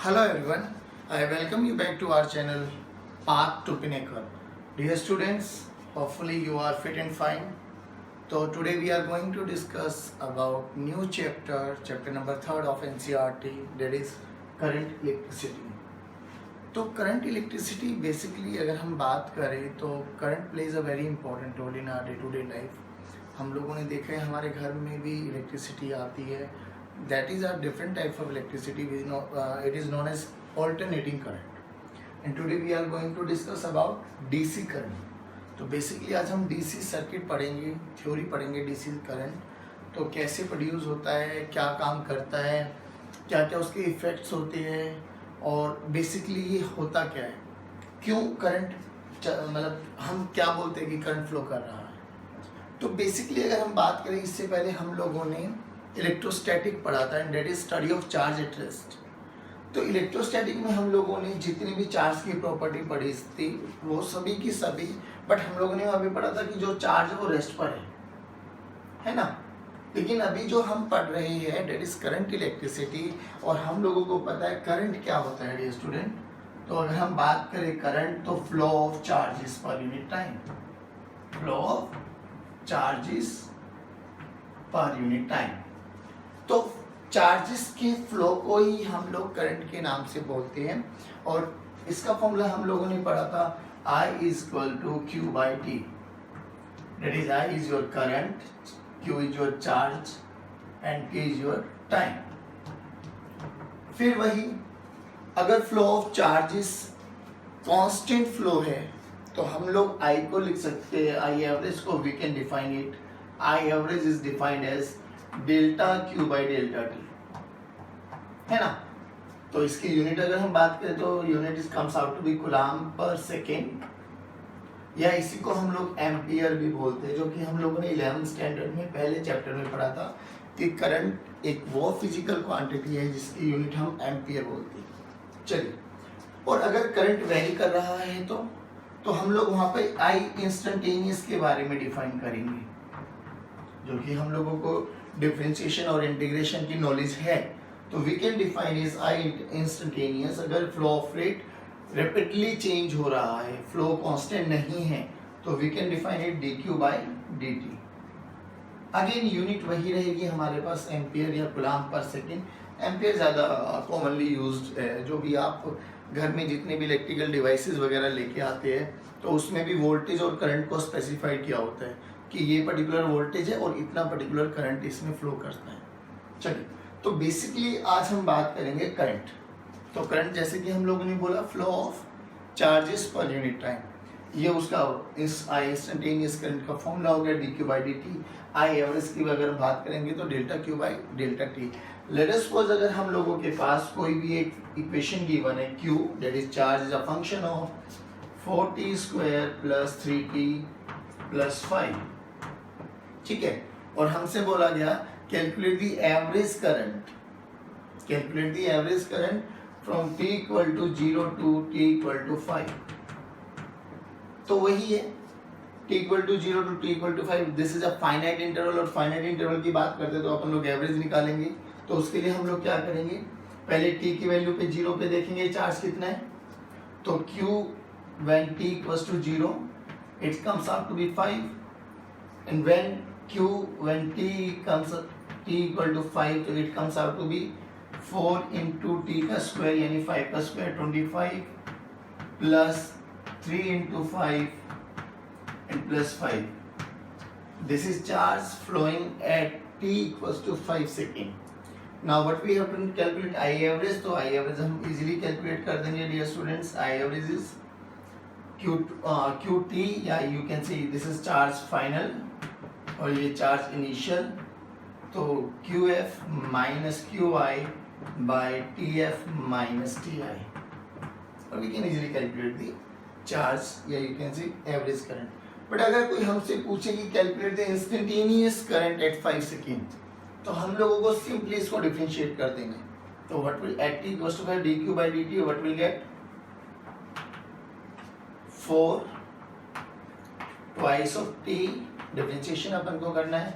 Hello everyone, I welcome you back to our channel Path to Pinnacle. Dear students, hopefully you are fit and fine. So today we are going to discuss about new chapter number 3 of NCERT, that is current electricity. तो current electricity basically अगर हम बात करें तो current plays a very important role in our day to day life. हम लोगों ने देखा है हमारे घर में भी इलेक्ट्रिसिटी आती है, that is are different types of electricity, it is known as alternating current. And today we are going to discuss about DC current. तो बेसिकली आज हम डीसी सर्किट पढ़ेंगे, थ्योरी पढ़ेंगे डीसी करंट, तो कैसे प्रोड्यूस होता है, क्या काम करता है, क्या क्या उसके इफ़ेक्ट्स होते हैं और बेसिकली ये होता क्या है, क्यों करंट मतलब हम क्या बोलते हैं कि करंट फ्लो कर रहा है। तो बेसिकली अगर हम बात करें, इससे पहले हम लोगों ने इलेक्ट्रोस्टैटिक पढ़ा था and that is study of charge at rest. तो इलेक्ट्रोस्टैटिक में हम लोगों ने जितनी भी चार्ज की प्रॉपर्टी पढ़ी थी वो सभी की सभी, बट हम लोगों ने वहाँ भी पढ़ा था कि जो चार्ज है वो रेस्ट पर है ना। लेकिन अभी जो हम पढ़ रहे हैं डेट इज करंट इलेक्ट्रिसिटी, और हम लोगों को पता है करंट क्या होता है डियर स्टूडेंट। तो अगर हम बात करें करंट, तो flow of charges per unit time, flow of charges per unit time. तो चार्जेस के फ्लो को ही हम लोग करंट के नाम से बोलते हैं, और इसका फॉर्मूला हम लोगों ने पढ़ा था I is equal to Q by T, that is I is your current, Q is your charge and T is your time। फिर वही अगर flow of charges constant flow है तो हम लोग I को लिख सकते हैं, I एवरेज को we can define it, I average is defined as delta Q by delta T, है ना। तो इसकी यूनिट अगर हम बात करें तो unit is comes out to be coulomb per second, या इसी को हम लोग एम्पियर भी बोलते हैं, जो कि हम लोगों ने 11th स्टैंडर्ड में पहले चैप्टर में पढ़ा था कि करंट एक वो फिजिकल क्वांटिटी है जिसकी यूनिट हम एम्पियर बोलते हैं। चलिए, और अगर करंट वेरी कर रहा है तो हम लोग वहाँ पे आई इंस्टेंटेनियस के बारे में डिफाइन करेंगे, जो कि हम लोगों को डिफरेंशिएशन और इंटीग्रेशन की नॉलेज है। तो we can define is I instantaneous अगर flow of rate rapidly change हो रहा है, फ्लो कांस्टेंट नहीं है, तो we can define it D Q by D T. Again unit वही रहेगी हमारे पास एम्पियर या कूलम्ब पर सेकेंड। एम्पियर ज़्यादा कॉमनली यूज्ड है, जो भी आप घर में जितने भी इलेक्ट्रिकल डिवाइसेस वगैरह लेके आते हैं तो उसमें भी वोल्टेज और करंट को स्पेसिफाइड किया होता है कि ये पर्टिकुलर वोल्टेज है और इतना पर्टिकुलर करंट इसमें फ्लो करता है। चलिए, तो बेसिकली आज हम बात करेंगे करंट। तो करंट जैसे कि हम लोगों ने बोला flow of charges per unit time, ये उसका इस आई इंस्टेंटेनियस करंट का फॉर्मूला हो गया D Q by D T. I average की अगर हम बात करेंगे तो delta Q by delta T. Let us suppose अगर हम लोगों के पास कोई भी एक इक्वेशन गिवन है, Q that is charge is a function of 4t square plus 3t plus 5, ठीक है, और हमसे बोला गया calculate the average current, calculate the average current from t equal to 0 to t equal to 5। तो वही है t equal to 0 to t equal to 5, this is a finite interval, और फाइनाइट इंटरवल की बात करते तो अपन लोग एवरेज निकालेंगे। तो उसके लिए हम लोग क्या करेंगे, पहले t की वैल्यू पे 0 पे देखेंगे चार्ज कितना है, तो q when t equals to 0 it comes out to be 5, and when t equal to 5 तो it comes out to be 4 into t का स्क्वायर यानी 5 का square 25 plus 3 into 5 and plus 5. This is charge flowing at t equals to 5 second. Now what we have to calculate I average, तो I average हम easily calculate कर देंगे dear students। I average is QT, या you can say this is charge final और ये charge initial, तो QF माइनस QI by TF minus TI, और we can easily calculate the charge या you can see average current. But अगर कोई हमसे पूछे कि calculate the instantaneous current at 5 second, तो हम लोगों को सिंपली इसको डिफरेंशिएट कर देंगे। तो what will at t equals to 5 dq by dt, what will get 4 twice of t, differentiation अपन को करना है,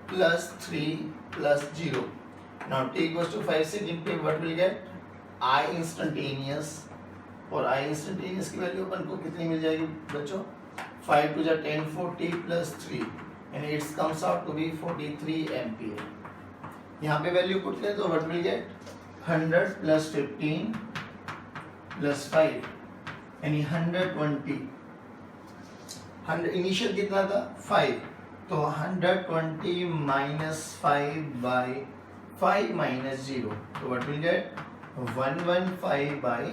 plus 3 plus 0। Now t equals to 5 से गिनते what will get I instantaneous, और आई इंस्टेंटेनियस की वैल्यू अपन को कितनी मिल जाएगी बच्चों, 5 to 10 40 plus 3 यानी it's comes out to be 43 ampere. यहाँ पे वैल्यू पुट करें तो what will get 100 plus 15 plus 5 यानी 120। 100 इनिशियल कितना था 5, तो 120 minus 5 by 5 minus 0, तो what will gate 115 by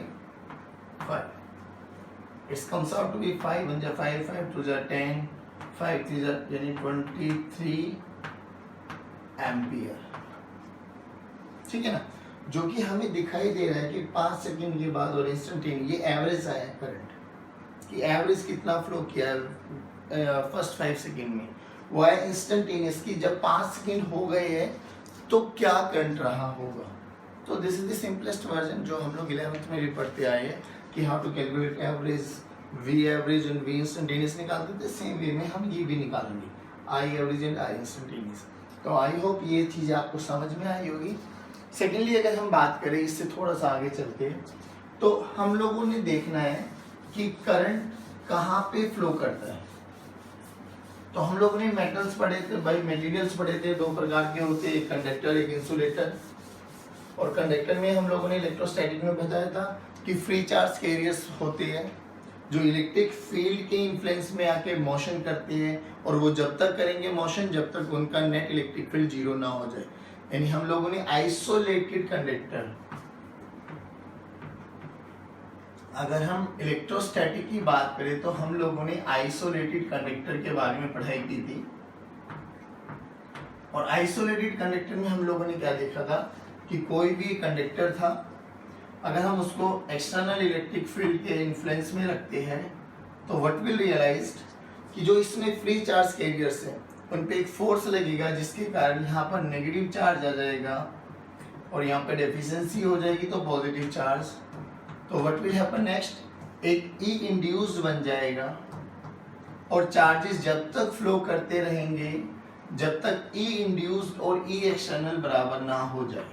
5। It comes out to be 5 1 5 5 2 10 5 3 यानी 23 एम्पियर। ठीक है ना, जो कि हमें दिखाई दे रहा है कि 5 सेकंड के बाद और इंस्टेंटेनियस ये एवरेज आया करंट कि एवरेज कितना फ्लो किया है फर्स्ट 5 सेकंड में, वो है इंस्टेंटेनियस की जब 5 सेकंड हो गए हैं तो क्या करंट रहा होगा। तो this is the simplest version जो हम लोग 11th में भी पढ़ते आए हैं कि how to calculate average, we average and we instantaneous निकालते थे, सेम वे में हम ये भी निकालेंगे I average and I instantaneous. तो आई होप ये चीज़ आपको समझ में आई होगी। सेकेंडली अगर हम बात करें इससे थोड़ा सा आगे चलते हैं, तो हम लोगों ने देखना है कि करंट कहाँ पे फ्लो करता है। तो हम लोगों ने मेटल्स पढ़े थे भाई, मटेरियल्स पढ़े थे, 2 प्रकार के होते हैं, एक कंडक्टर एक इंसुलेटर। और कंडक्टर में हम लोगों ने इलेक्ट्रोस्टैटिक में बताया था कि फ्री चार्ज कैरियर्स होते हैं जो इलेक्ट्रिक फील्ड के इन्फ्लुएंस में आके मोशन करते हैं, और वो जब तक करेंगे मोशन जब तक उनका नेट इलेक्ट्रिक फील्ड 0 ना हो जाए। यानी हम लोगों ने आइसोलेटेड कंडक्टर, अगर हम इलेक्ट्रोस्टैटिक की बात करें तो हम लोगों ने आइसोलेटेड कंडक्टर के बारे में पढ़ाई की थी। और आइसोलेटेड कंडक्टर में हम लोगों ने क्या देखा था कि कोई भी कंडक्टर था, अगर हम उसको एक्सटर्नल इलेक्ट्रिक फील्ड के इन्फ्लुएंस में रखते हैं तो व्हाट विल रियलाइज्ड कि जो इसमें फ्री चार्ज कैरियर्स है उन पे एक फोर्स लगेगा जिसके कारण यहाँ पर नेगेटिव चार्ज आ जाएगा और यहाँ पे डेफिशिएंसी हो जाएगी तो पॉजिटिव चार्ज। तो व्हाट विल हैपन नेक्स्ट, एक ई इंड्यूस्ड बन जाएगा और चार्जेस जब तक फ्लो करते रहेंगे जब तक ई इंड्यूस्ड और ई एक्सटर्नल बराबर ना हो जाए,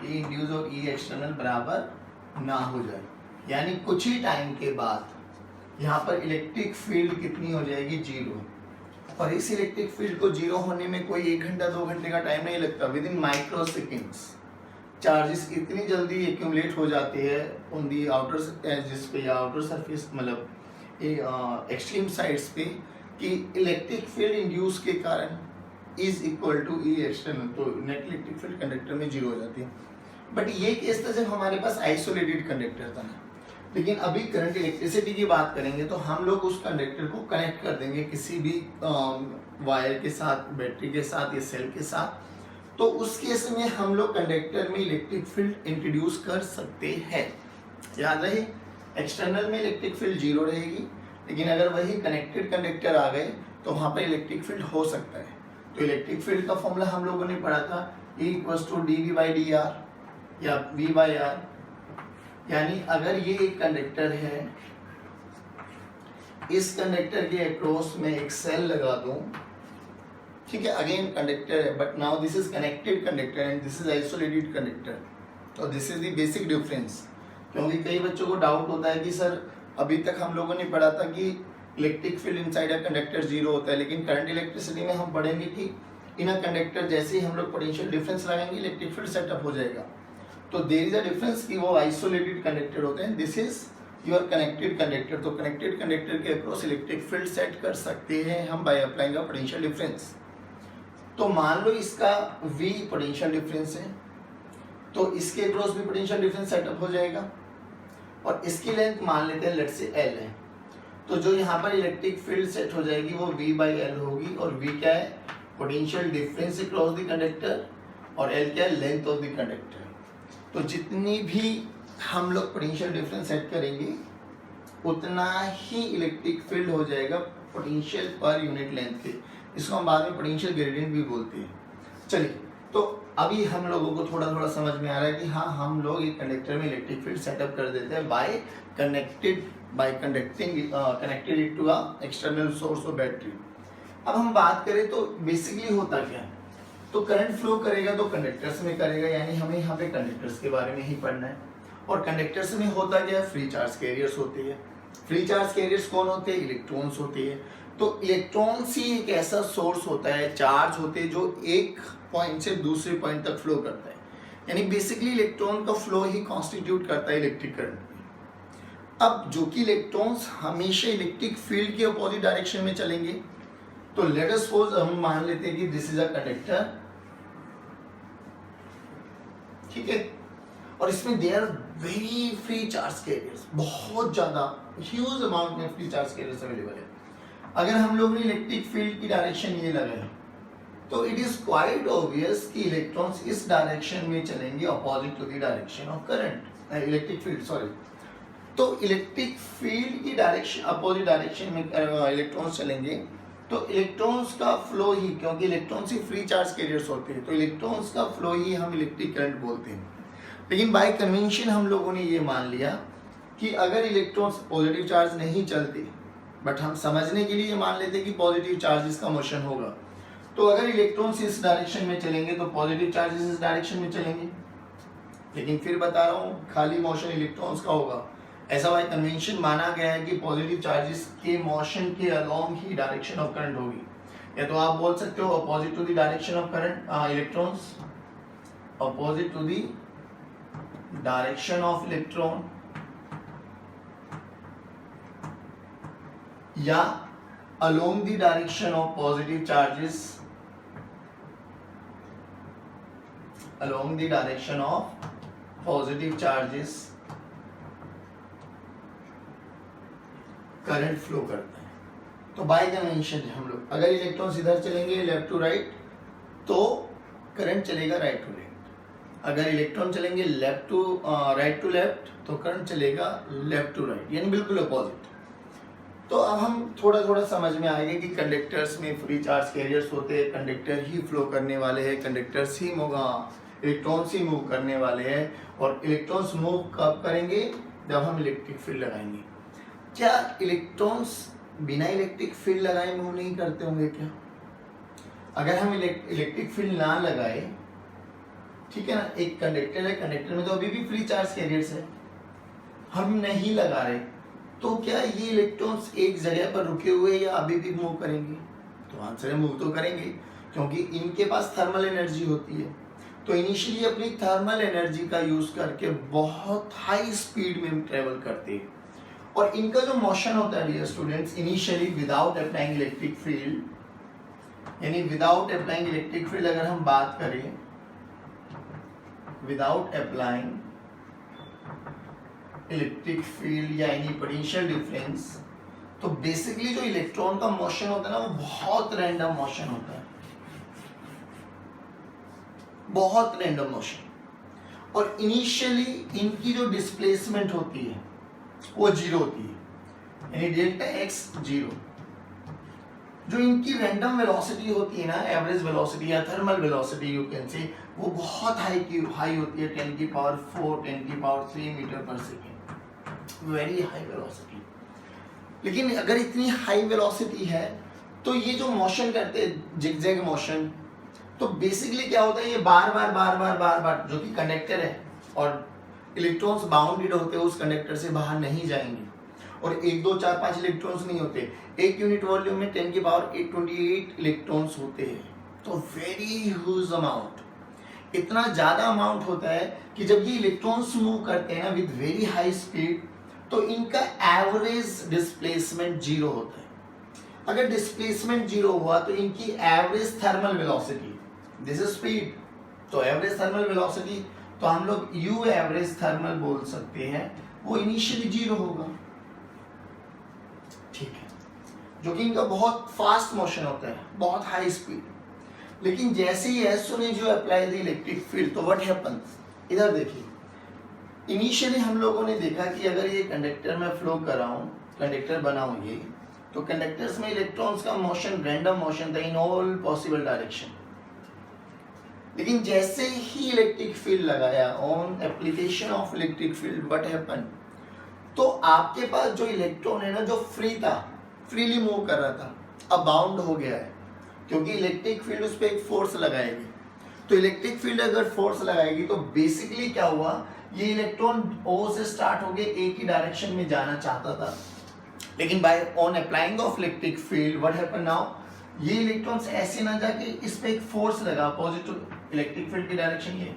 ई इंड्यूस्ड और ई एक्सटर्नल बराबर ना हो जाए। यानी कुछ ही टाइम के बाद यहाँ पर इलेक्ट्रिक फील्ड कितनी हो जाएगी 0, और इस इलेक्ट्रिक फील्ड को 0 होने में कोई 1 घंटा 2 घंटे का टाइम नहीं लगता। With in micro seconds charges इतनी जल्दी एक्यूमुलेट हो जाते हैं ऑन दी आउटर एजेस पे या आउटर सरफेस, मतलब एक्सट्रीम साइड्स पे, कि इलेक्ट्रिक फील्ड इंड्यूस के कारण is equal to E external, तो नेट इलेक्ट्रिक फील्ड कंडक्टर में 0 हो जाती है। बट ये केस था जब हमारे पास आइसोलेटेड कंडक्टर था। लेकिन अभी करंट इलेक्ट्रिसिटी की बात करेंगे तो हम लोग उस कंडक्टर को कनेक्ट कर देंगे किसी भी वायर के साथ, बैटरी के साथ या सेल के साथ। तो उस केस में हम लोग कंडक्टर में इलेक्ट्रिक फील्ड इंट्रोड्यूस कर सकते हैं। याद रहे, एक्सटर्नल में इलेक्ट्रिक फील्ड 0 रहेगी, लेकिन अगर वही कनेक्टेड कंडक्टर आ गए तो वहाँ पर इलेक्ट्रिक फील्ड हो सकता है। तो इलेक्ट्रिक फील्ड का फॉर्मूला हम लोगों ने पढ़ा था E=dV/dr या V/r। यानी अगर ये एक कंडक्टर है, इस कंडक्टर के अक्रॉस में एक सेल लगा दूं, ठीक है, अगेन कंडक्टर है but now this is connected conductor and this is isolated conductor. तो this is the basic difference. क्योंकि कई बच्चों को डाउट होता है कि सर अभी तक हम लोगों ने पढ़ा था कि electric field inside a conductor 0 होता है, लेकिन करंट इलेक्ट्रिसिटी में हम पढ़ेंगे कि इन अ कंडक्टर जैसे ही हम लोग पोटेंशियल डिफरेंस लगाएंगे इलेक्ट्रिक फील्ड सेटअप हो जाएगा। तो देयर इज अ डिफरेंस कि वो आइसोलेटेड कंडक्टर होते हैं, this is your connected conductor. तो कनेक्टेड कंडक्टर के अक्रॉस इलेक्ट्रिक फील्ड सेट कर सकते हैं हम by applying a potential difference. तो मान लो इसका V पोटेंशियल डिफरेंस है, तो इसके अक्रॉस भी पोटेंशियल डिफरेंस सेटअप हो जाएगा, और इसकी लेंथ मान लेते हैं लेट्स से L है। तो जो यहाँ पर इलेक्ट्रिक फील्ड सेट हो जाएगी वो V/L होगी, और V क्या है, potential difference across the conductor, और L क्या है, लेंथ ऑफ द कंडक्टर। तो जितनी भी हम लोग पोटेंशियल डिफरेंस सेट करेंगे उतना ही इलेक्ट्रिक फील्ड हो जाएगा पोटेंशियल पर यूनिट लेंथ के। इसको हम बाद में पोटेंशियल ग्रेडियंट भी बोलते हैं। चलिए, तो अभी हम लोगों को थोड़ा थोड़ा समझ में आ रहा है कि हाँ, हम लोग एक कंडक्टर में इलेक्ट्रिक फील्ड सेटअप कर देते हैं by connected it to a external source और बैटरी। अब हम बात करें तो बेसिकली होता क्या है, तो करंट फ्लो करेगा तो कंडक्टर्स में करेगा, यानी हमें यहाँ पे कंडक्टर्स के बारे में ही पढ़ना है। और कंडक्टर्स में होता क्या है, फ्री चार्ज कैरियर्स होती है। फ्री चार्ज कैरियर्स कौन होते हैं, इलेक्ट्रॉन्स होती है। तो इलेक्ट्रॉन्स ही एक ऐसा सोर्स होता है, चार्ज होते हैं जो एक पॉइंट से दूसरे पॉइंट तक फ्लो करता है, यानी बेसिकली इलेक्ट्रॉन का फ्लो ही कॉन्स्टिट्यूट करता है इलेक्ट्रिक करंट। अब जो कि इलेक्ट्रॉन्स हमेशा इलेक्ट्रिक फील्ड के अपोजिट डायरेक्शन में चलेंगे, तो लेट अस सपोज हम मान लेते हैं कि दिस इज अ कंडक्टर, ठीक है, और इसमें there very free charge carriers, बहुत ज्यादा ह्यूज अमाउंट में फ्री चार्ज कैरियर्स अवेलेबल है। अगर हम लोग ने इलेक्ट्रिक फील्ड की डायरेक्शन ये लगाए तो इट इज क्वाइट ऑब्वियस कि इलेक्ट्रॉन्स इस डायरेक्शन में चलेंगे opposite to the direction of current, electric field sorry. तो इलेक्ट्रिक फील्ड की डायरेक्शन अपोजिट डायरेक्शन में इलेक्ट्रॉन्स चलेंगे, तो इलेक्ट्रॉन्स का फ्लो ही, क्योंकि इलेक्ट्रॉन्स ही फ्री चार्ज कैरियर्स होते हैं, तो इलेक्ट्रॉन्स का फ्लो ही हम इलेक्ट्रिक करंट बोलते हैं। लेकिन बाय कन्वेंशन हम लोगों ने ये मान लिया कि अगर इलेक्ट्रॉन्स पॉजिटिव चार्ज नहीं चलते, बट हम समझने के लिए मान लेते कि पॉजिटिव चार्जेस का मोशन होगा, तो अगर इलेक्ट्रॉन्स इस डायरेक्शन में चलेंगे तो पॉजिटिव चार्जेस इस डायरेक्शन में चलेंगे। लेकिन फिर बता रहा हूँ खाली मोशन इलेक्ट्रॉन्स का होगा, ऐसा बाय कन्वेंशन माना गया है कि पॉजिटिव चार्जेस के मोशन के अलोंग ही डायरेक्शन ऑफ करंट होगी। या तो आप बोल सकते हो opposite to the direction of current electrons, opposite to the direction of electron, या along the direction of positive charges, along the direction of positive charges current flow करता है। तो बाय कन्वेंशन हम लोग अगर इलेक्ट्रॉन्स इधर चलेंगे लेफ्ट टू राइट तो करंट चलेगा राइट टू लेफ्ट, अगर इलेक्ट्रॉन चलेंगे left to right to left तो करंट चलेगा लेफ्ट टू राइट, यानी बिल्कुल अपोजिट। तो अब हम थोड़ा थोड़ा समझ में आएगा कि कंडक्टर्स में फ्री चार्ज कैरियर्स होते हैं, कंडक्टर ही फ्लो करने वाले हैं, कंडक्टर्स ही इलेक्ट्रॉन्स ही मूव करने वाले हैं। और इलेक्ट्रॉन्स मूव कब करेंगे, जब हम इलेक्ट्रिक फील्ड लगाएंगे। क्या इलेक्ट्रॉन्स बिना इलेक्ट्रिक फील्ड लगाए मूव नहीं करते होंगे क्या? अगर हम इलेक्ट्रिक फील्ड ना लगाए, ठीक है ना, एक कंडक्टर है, कंडक्टर में तो अभी भी फ्री चार्ज कैरियर्स है, हम नहीं लगा रहे, तो क्या ये इलेक्ट्रॉन्स एक जगह पर रुके हुए या अभी भी मूव करेंगे? तो आंसर है मूव तो करेंगे, क्योंकि इनके पास थर्मल एनर्जी होती है। तो इनिशियली अपनी थर्मल एनर्जी का यूज करके बहुत हाई स्पीड में ट्रेवल करते हैं, और इनका जो मोशन होता है dear students, initially without applying electric field, यानी विदाउट अप्लाइंग इलेक्ट्रिक फील्ड अगर हम बात करें, विदाउट अप्लाइंग इलेक्ट्रिक फील्ड या एनी पोटेंशियल डिफरेंस, तो बेसिकली जो इलेक्ट्रॉन का मोशन होता है ना, वो बहुत रैंडम मोशन होता है, बहुत रैंडम मोशन। और इनिशियली इनकी जो डिस्प्लेसमेंट होती है वो जीरो होती है, यानी डेल्टा एक्स जीरो। जो इनकी रैंडम वेलोसिटी होती है ना, एवरेज वेलोसिटी या thermal velocity you can say, वो बहुत हाई होती है, 10 की पावर 4, 10 की पावर 3 मीटर पर सेकेंड, वेरी हाई वेलोसिटी। लेकिन अगर इतनी हाई वेलोसिटी है तो ये जो मोशन करते हैं जिगजैग मोशन, तो बेसिकली क्या होता है, ये बार बार जो कि कंडक्टर है और इलेक्ट्रॉन्स बाउंडेड होते हैं उस कंडक्टर से बाहर नहीं जाएंगे, और 1 2 4 5 इलेक्ट्रॉन्स नहीं होते, एक यूनिट वॉल्यूम में 10 की पावर 828 इलेक्ट्रॉन्स होते हैं। तो वेरी ह्यूज अमाउंट, इतना ज्यादा अमाउंट होता है कि जब ये इलेक्ट्रॉन्स मूव करते हैं ना विद वेरी हाई स्पीड, तो इनका एवरेज डिस्प्लेसमेंट जीरो होता है। अगर डिस्प्लेसमेंट जीरो हुआ तो इनकी average thermal velocity, this is speed, तो एवरेज थर्मल वेलोसिटी, तो हम लोग यू एवरेज थर्मल बोल सकते हैं, वो इनिशियली जीरो होगा, ठीक है, जो कि इनका बहुत फास्ट मोशन होता है, बहुत हाई स्पीड। लेकिन जैसे ही एस ने जो अप्लाई द इलेक्ट्रिक फील्ड, तो व्हाट हैपेंस, इधर देखिए, इनिशियली हम लोगों ने देखा कि अगर ये कंडक्टर में फ्लो कर रहा हूँ, कंडक्टर बनाऊँ ये, तो कंडक्टर्स में इलेक्ट्रॉन्स का मोशन रैंडम मोशन था इन ऑल पॉसिबल डायरेक्शन। लेकिन जैसे ही इलेक्ट्रिक फील्ड लगाया, on application of electric field, what happen, तो आपके पास जो इलेक्ट्रॉन है ना, जो फ्री था, फ्रीली मूव कर रहा था, अब बाउंड हो गया है, क्योंकि इलेक्ट्रिक फील्ड उस पर एक फोर्स लगाएगी। तो इलेक्ट्रिक फील्ड अगर फोर्स लगाएगी तो बेसिकली क्या हुआ, ये इलेक्ट्रॉन O से स्टार्ट होके A की डायरेक्शन में जाना चाहता था, लेकिन by on applying of electric field what happen now, ये इलेक्ट्रॉन्स ऐसे ना जाके इस पे एक फोर्स लगा अपोजिट टू इलेक्ट्रिक फील्ड की डायरेक्शन, ये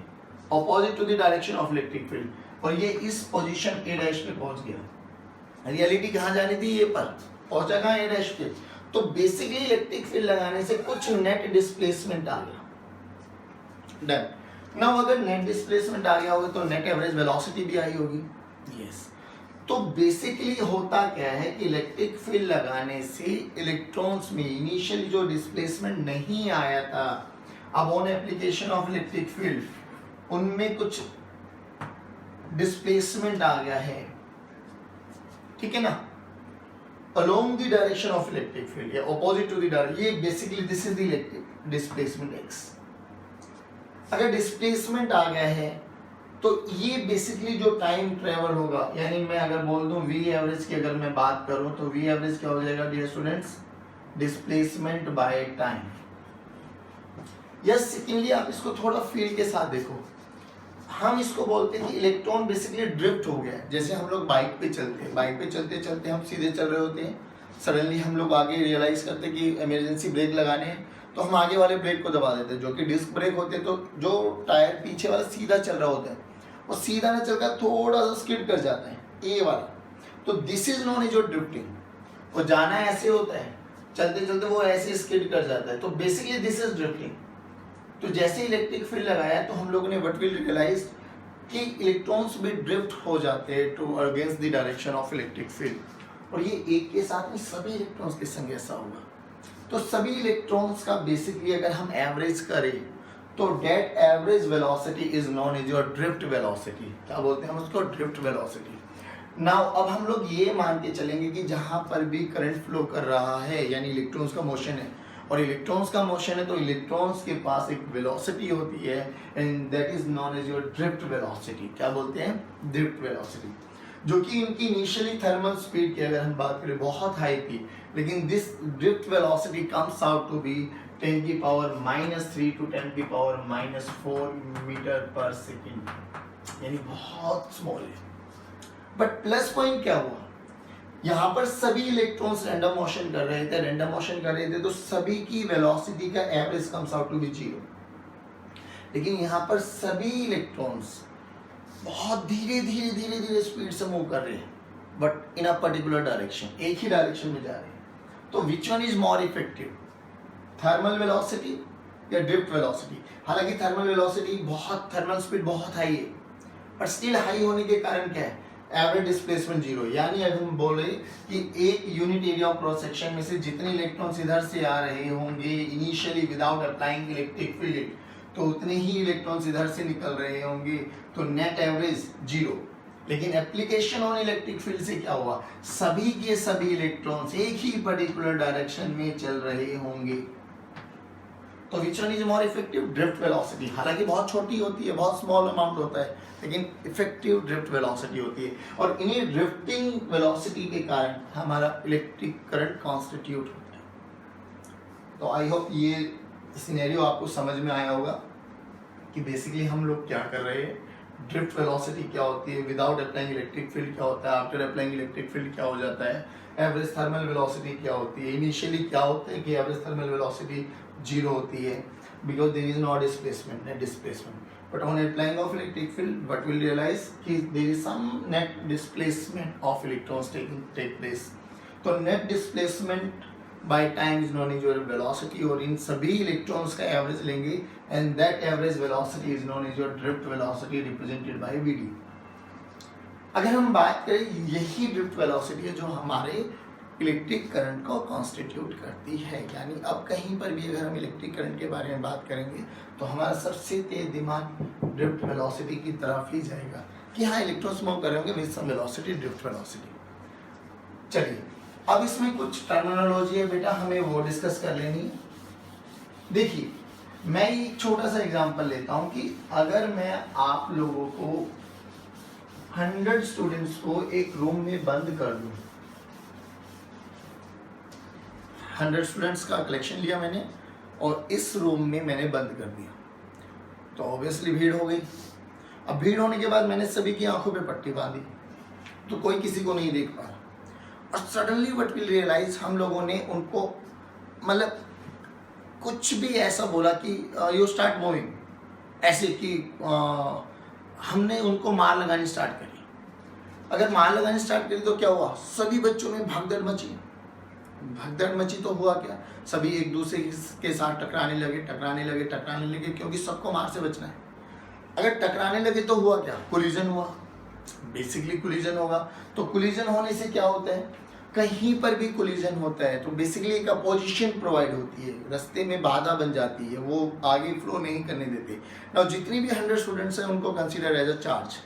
opposite to the direction of electric field, और ये इस पोजीशन A डैश पे पहुंच गया। रियलिटी कहाँ जानी थी, ये पर पहुंचा कहाँ, A डैश पे। तो बेसिकली इलेक्ट्रिक फील्ड लगाने से कुछ नेट डिस्प्लेसमेंट आ गया। डन। नाउ अगर नेट डिस्प्लेसमेंट आ गया होगा तो नेट एवरेज वेलोसिटी भी आई होगी। यस। तो बेसिकली होता क्या है कि इलेक्ट्रिक फील्ड लगाने से इलेक्ट्रॉन्स में इनिशियली जो डिस्प्लेसमेंट नहीं आया था, अब on application of electric field उनमें कुछ डिस्प्लेसमेंट आ गया है, ठीक है ना, along the direction of electric field या opposite to the direction, ये basically this is the electric displacement x। अगर डिस्प्लेसमेंट आ गया है तो ये बेसिकली जो टाइम ट्रेवल होगा, यानी मैं अगर बोल दूं v एवरेज की अगर मैं बात करूं तो v एवरेज क्या हो जाएगा dear students, displacement by time. Yes, secondly आप इसको थोड़ा फील्ड के साथ देखो, हम इसको बोलते हैं कि इलेक्ट्रॉन बेसिकली ड्रिफ्ट हो गया। जैसे हम लोग बाइक पे चलते हैं, बाइक पे चलते चलते हम सीधे चल रहे होते हैं, सडनली हम लोग आगे रियलाइज करते हैं कि इमरजेंसी ब्रेक लगाने हैं, तो हम आगे वाले ब्रेक को दबा देते हैं, जो कि डिस्क ब्रेक होते हैं। तो जो टायर पीछे वाला सीधा चल रहा होता है वो सीधा ना चलकर थोड़ा सा स्किड कर जाता है, ए वाला, तो this is known as your drifting. वो जाना ऐसे होता है, चलते चलते वो ऐसे स्किड कर जाता है, तो बेसिकली दिस इज ड्रिफ्टिंग। तो जैसे इलेक्ट्रिक फील्ड लगाया तो हम लोगों ने व्हाट विल रियलाइज कि इलेक्ट्रॉन्स भी ड्रिफ्ट हो जाते हैं to against the direction of electric field, और ये एक के साथ में सभी इलेक्ट्रॉन्स के संग ऐसा होगा। तो सभी इलेक्ट्रॉन्स का बेसिकली अगर हम एवरेज करें तो that average velocity is known as your drift velocity. क्या बोलते हैं हम उसको, ड्रिफ्ट वेलोसिटी। नाउ अब हम लोग ये मान के चलेंगे कि जहां पर भी करंट फ्लो कर रहा है यानी इलेक्ट्रॉन्स का मोशन है, और इलेक्ट्रॉन्स का मोशन है तो इलेक्ट्रॉन्स के पास एक वेलोसिटी होती है and that is known as your drift velocity. क्या बोलते हैं, ड्रिफ्ट वेलोसिटी, जो कि इनकी इनिशियली थर्मल स्पीड की अगर हम बात करें बहुत हाई थी, लेकिन this drift velocity comes out to be 10 की पावर -3 टू 10 की पावर -4 मीटर पर सेकेंड, यानी बहुत स्मॉल है। बट प्लस पॉइंट क्या हुआ, यहाँ पर सभी इलेक्ट्रॉन्स रैंडम मोशन कर रहे थे, रैंडम मोशन कर रहे थे, तो सभी की वेलोसिटी का average comes out to be 0। लेकिन यहाँ पर सभी इलेक्ट्रॉन्स बहुत धीरे धीरे धीरे धीरे स्पीड से मूव कर रहे हैं, but in a particular direction, एक ही डायरेक्शन में जा रहे हैं। तो which one is more effective, thermal velocity या ड्रिफ्ट वेलोसिटी? हालांकि थर्मल वेलोसिटी बहुत, थर्मल स्पीड बहुत हाई है, पर स्टिल हाई होने के कारण क्या है, एवरेज डिस्प्लेसमेंट 0। यानी अगर हम बोले कि एक unit area of cross section में से जितने इलेक्ट्रॉन्स इधर से आ रहे होंगे initially without applying electric field, तो उतने ही इलेक्ट्रॉन्स इधर से निकल रहे होंगे, तो नेट एवरेज 0। लेकिन एप्लीकेशन ऑन इलेक्ट्रिक फील्ड से क्या हुआ, सभी के सभी इलेक्ट्रॉन्स एक ही पर्टिकुलर डायरेक्शन में चल रहे होंगे। तो which one is more effective, drift velocity. हालांकि बहुत छोटी होती है, बहुत स्मॉल अमाउंट होता है, लेकिन इफेक्टिव ड्रिफ्ट वेलोसिटी होती है, और इन्हीं ड्रिफ्टिंग वेलोसिटी के कारण हमारा इलेक्ट्रिक करंट कॉन्स्टिट्यूट होता है। तो आई होप ये सिनेरियो आपको समझ में आया होगा कि बेसिकली हम लोग क्या कर रहे हैं, ड्रिफ्ट वेलोसिटी क्या होती है, विदाउट अप्लाइंग इलेक्ट्रिक फील्ड क्या होता है, आफ्टर अप्लाइंग इलेक्ट्रिक फील्ड क्या हो जाता है, एवरेज थर्मल वेलोसिटी क्या होती है। इनिशियली क्या होता है कि एवरेज थर्मल वेलोसिटी 0 होती है because there is no displacement, net displacement. But on applying of electric field, what we'll realize कि there is some net displacement of electrons take place. तो net displacement by time is known as your velocity, और इन सभी electrons का average लेंगे and that average velocity is known as your drift velocity represented by Vd। अगर हम बात करें, यही drift velocity है जो हमारे इलेक्ट्रिक करंट को कॉन्स्टिट्यूट करती है। यानी अब कहीं पर भी अगर हम इलेक्ट्रिक करंट के बारे में बात करेंगे तो हमारा सबसे तेज दिमाग ड्रिफ्ट वेलोसिटी की तरफ ही जाएगा कि हाँ इलेक्ट्रॉन्स मूव कर रहे होंगे with some velocity, drift velocity. चलिए अब इसमें कुछ टर्मिनोलॉजी है बेटा, हमें वो डिस्कस कर लेनी है। देखिए मैं एक छोटा सा एग्जांपल लेता हूं कि अगर मैं आप लोगों को 100 स्टूडेंट्स को एक रूम में बंद कर दूं, 100 स्टूडेंट्स का कलेक्शन लिया मैंने और इस रूम में मैंने बंद कर दिया, तो ऑब्वियसली भीड़ हो गई। अब भीड़ होने के बाद मैंने सभी की आंखों पे पट्टी बांधी, तो कोई किसी को नहीं देख पा रहा। और सडनली व्हाट वी रियलाइज, हम लोगों ने उनको मतलब कुछ भी ऐसा बोला कि यू स्टार्ट मूविंग, ऐसे कि हमने उनको मार लगानी स्टार्ट करी। अगर मार लगानी स्टार्ट करी तो क्या हुआ, सभी बच्चों में भगदड़ मची। भगदड़ मची तो हुआ क्या, सभी एक दूसरे के साथ टकराने लगे, क्योंकि सबको मार से बचना है। अगर टकराने लगे तो हुआ क्या, कोलिजन हुआ। बेसिकली कोलिजन होगा, तो कोलिजन होने से क्या होता है, कहीं पर भी कोलिजन होता है तो बेसिकली एक अपोजिशन प्रोवाइड होती है, रास्ते में बाधा बन जाती है, वो आगे फ्लो नहीं करने देते। नाउ जितनी भी 100 स्टूडेंट्स हैं उनको consider as a charge.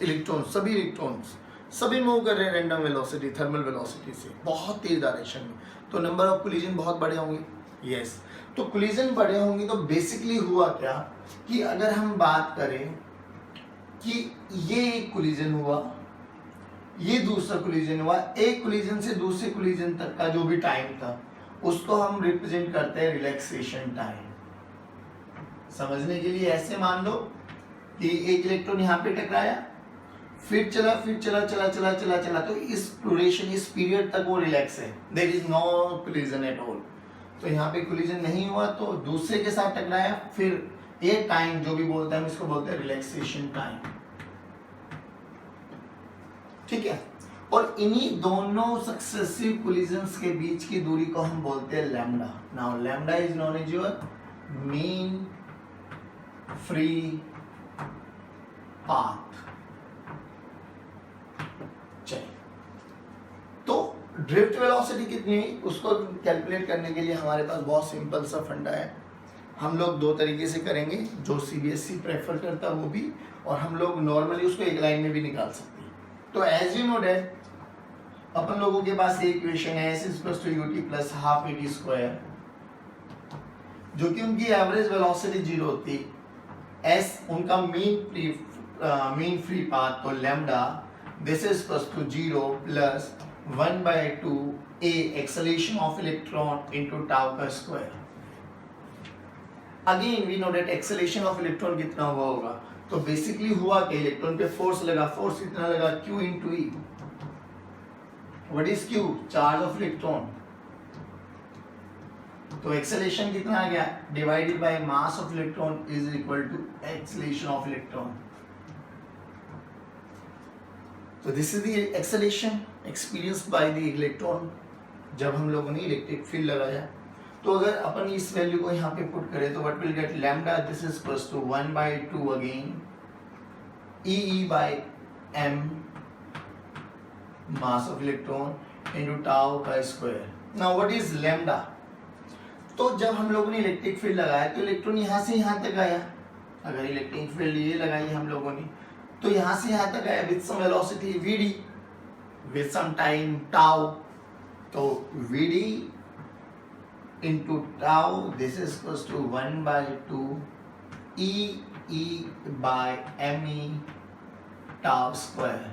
Electrons सभी मूव कर रहे हैं रैंडम वेलोसिटी, थर्मल वेलोसिटी से बहुत तेज डायरेक्शन में, तो नंबर ऑफ कोलिजन बहुत बड़े होंगे। यस, तो कोलिजन बड़े होंगे तो बेसिकली हुआ क्या कि अगर हम बात करें कि ये एक कोलिजन हुआ, ये दूसरा कोलिजन हुआ, एक कोलिजन से दूसरे कोलिजन तक का जो भी टाइम था उसको हम रिप्रेजेंट करते हैं रिलैक्सेशन टाइम। समझने के लिए ऐसे मान लो कि एक इलेक्ट्रॉन यहाँ पे टकराया, फिर चला, तो इस ड्यूरेशन, इस पीरियड तक वो रिलैक्स है, there is no collision at all. तो यहाँ पे कोलिजन नहीं हुआ, तो दूसरे के साथ टकराया, फिर ये टाइम जो भी बोलते हैं हम इसको बोलते हैं रिलैक्सेशन टाइम। ठीक है, और इन्हीं दोनों सक्सेसिव कोलिजन्स के बीच की दूरी को हम बोलते हैं lambda. Now lambda is known as your mean free path. चलिए, तो ड्रिफ्ट वेलोसिटी कितनी हुई उसको कैलकुलेट करने के लिए हमारे पास बहुत सिंपल सा फंडा है। हम लोग दो तरीके से करेंगे, जो सीबीएसई प्रेफर करता है वो भी, और हम लोग नॉर्मली उसको एक लाइन में भी निकाल सकते हैं। तो एज यू नो डैट, अपन लोगों के पास एक इक्वेशन है, s equals to ut plus half at square, जो कि उनकी एवरेज वेलोसिटी 0 होती, s उनका मीन फ्री पाथ, तो lambda this is equals to 0 plus 1/2 a acceleration of electron into tau का square. Again we know that acceleration of electron कितना हुआ होगा, तो बेसिकली हुआ कि इलेक्ट्रॉन पे फोर्स लगा, फोर्स कितना लगा, q into e। What is q, charge of electron, तो एक्सेलरेशन कितना आ गया, divided by mass of electron is equal to acceleration of electron. तो this is the acceleration experienced by the electron जब हम लोगों ने इलेक्ट्रिक फील्ड लगाया। तो अगर अपन इस वैल्यू को यहाँ पे पुट करें तो what will get, lambda this is equals to 1/2 again E by m mass of electron into tau का square. Now what is lambda? तो जब हम लोगों ने इलेक्ट्रिक फील्ड लगाया तो इलेक्ट्रॉन यहाँ से यहाँ तक आया। अगर इलेक्ट्रिक फील्ड ये लगाई हम लोगों ने तो यहाँ से यहाँ तक आया with some velocity vd, with some time tau, तो vd into tau this is equals to 1/2 e by me tau square.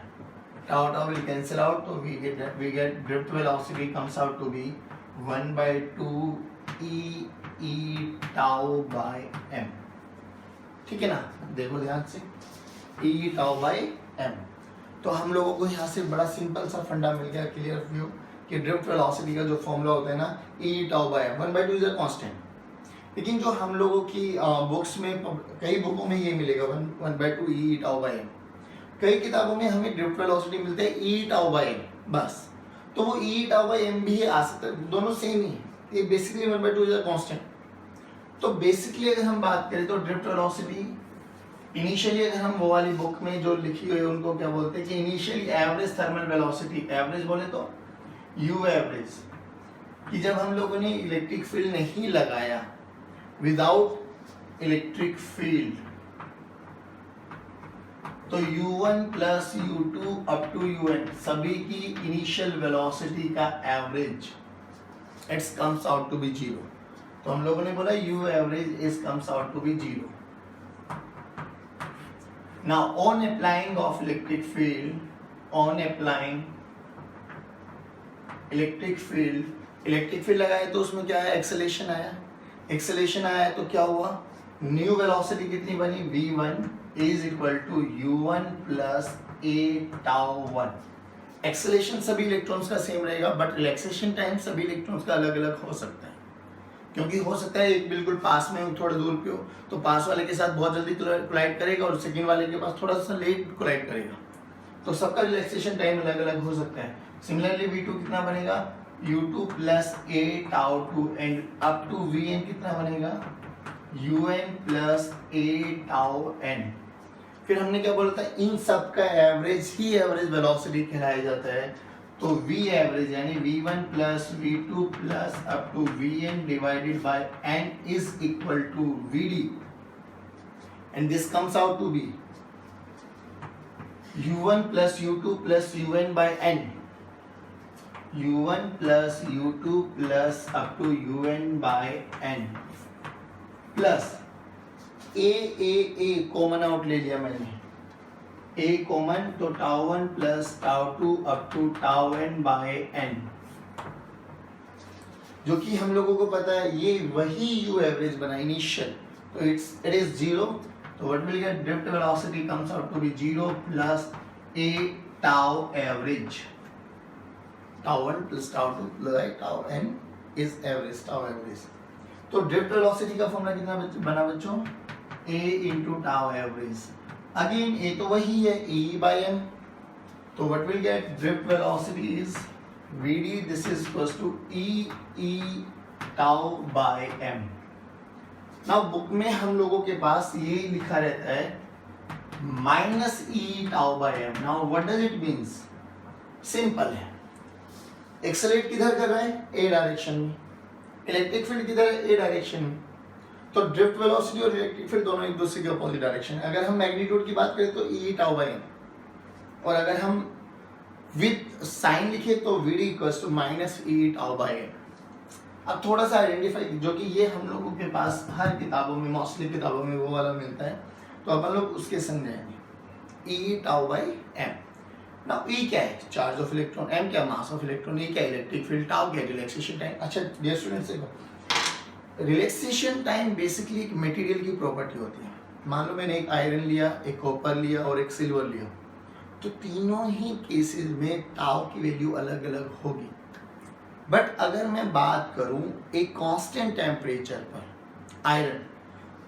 Tau will cancel out, so we get drift velocity comes out to be 1/2 e tau by m। ठीक है ना, देखो ध्यान से, e tau by m। तो हम लोगों को यहाँ से बड़ा सिंपल सा फंडा मिल गया, क्लियर व्यू कि ड्रिफ्ट वेलोसिटी का जो फॉर्मूला होता है ना, e tau by m, 1/2 is a constant. लेकिन जो हम लोगों की बुक्स में, कई बुकों में ये मिलेगा 1/2 e tau by m, कई किताबों में हमें ड्रिफ्ट वेलोसिटी मिलते हैं e tau by m बस। तो वो e tau by m भी आ सकता है, दोनों सेम ही है, ये बेसिकली 1/2 इज अ कांस्टेंट। तो बेसिकली अगर हम बात करें तो ड्रिफ्ट वेलोसिटी इनिशियली, अगर हम वो वाली बुक में जो लिखी हुई है उनको क्या बोलते हैं कि initially average thermal velocity, average बोले तो u एवरेज, कि जब हम लोगों ने इलेक्ट्रिक फील्ड नहीं लगाया, विदाउट इलेक्ट्रिक फील्ड, तो u1 plus u2 up to un सभी की इनिशियल वेलोसिटी का average its comes out to be 0। तो हम लोगों ने बोला u average is comes out to be 0। Now on applying of electric field, on applying electric field लगाए तो उसमें क्या है, एक्सेलरेशन आया। एक्सेलरेशन आया तो क्या हुआ, न्यू वेलोसिटी कितनी बनी, v1 is equal to u1 plus a tau 1। Acceleration सभी इलेक्ट्रॉन्स का सेम रहेगा, बट रिलैक्सेशन टाइम सभी इलेक्ट्रॉन्स का अलग अलग हो सकता है, क्योंकि हो सकता है एक बिल्कुल पास में हो, थोड़ा दूर पे हो, तो पास वाले के साथ बहुत जल्दी कोलाइड करेगा और सेकंड वाले के पास थोड़ा सा लेट कोलाइड करेगा, तो सबका रिलैक्सेशन टाइम अलग अलग हो सकता है। सिमिलरली v2 कितना बनेगा, u2 plus a tau 2 and up to vn कितना बनेगा, un plus a tau n। फिर हमने क्या बोला था, इन सब का एवरेज ही एवरेज वेलोसिटी कहलाया जाता है। तो v एवरेज यानी v1 plus v2 plus up to vn divided by n is equal to vd, and this comes out to be u1 plus u2 plus un by n, u1 plus u2 plus up to un by n plus a common out ले लिया मैंने, a common, तो tau 1 plus tau 2 up to tau n by n, जो कि हम लोगों को पता है ये वही u एवरेज बना इनिशियल, तो इट इज 0, तो what will get, drift velocity comes out to be 0 plus a tau average, tau 1 plus tau 2 plus tau n is average, tau average. तो ड्रिफ्ट वेलोसिटी का फॉर्मूला कितना बना बच्चों, a into tau average, again a तो वही है e by m, तो what will get, drift velocity is vd, this is equals to e tau by m। Now book में हम लोगों के पास ये लिखा रहता है minus e tau by m। Now what does it means, simple है, एक्सेलरेट किधर कर रहा है, a डायरेक्शन में, इलेक्ट्रिक फील्ड किधर है, a डायरेक्शन में, तो ड्रिफ्ट वेलोसिटी और इलेक्ट्रिक फील्ड दोनों एक दूसरे के अपोजिट डायरेक्शन है। अगर हम मैग्नीट्यूड की बात करें तो e टाउ बाय m, और अगर हम विद साइन लिखे तो vd equals to minus e tau by m। अब थोड़ा सा आइडेंटिफाई, जो कि ये हम लोगों के पास हर किताबों में, मोस्टली किताबों में वो वाला मिलता है, तो अपन लोग उसके संग जाएंगे, e tau by m। Now e क्या है, चार्ज ऑफ इलेक्ट्रॉन, m क्या मास ऑफ इलेक्ट्रॉन, e क्या इलेक्ट्रिक फील्ड, टाउ क्या रिलैक्सेशन टाइम। अच्छा डियर स्टूडेंट्स, देखो रिलैक्सेशन टाइम बेसिकली एक मटेरियल की प्रॉपर्टी होती है। मान लो मैंने एक आयरन लिया, एक कॉपर लिया और एक सिल्वर लिया, तो तीनों ही केसेस में टाउ की वैल्यू अलग अलग होगी, बट अगर मैं बात करूं एक कांस्टेंट टेम्परेचर पर आयरन,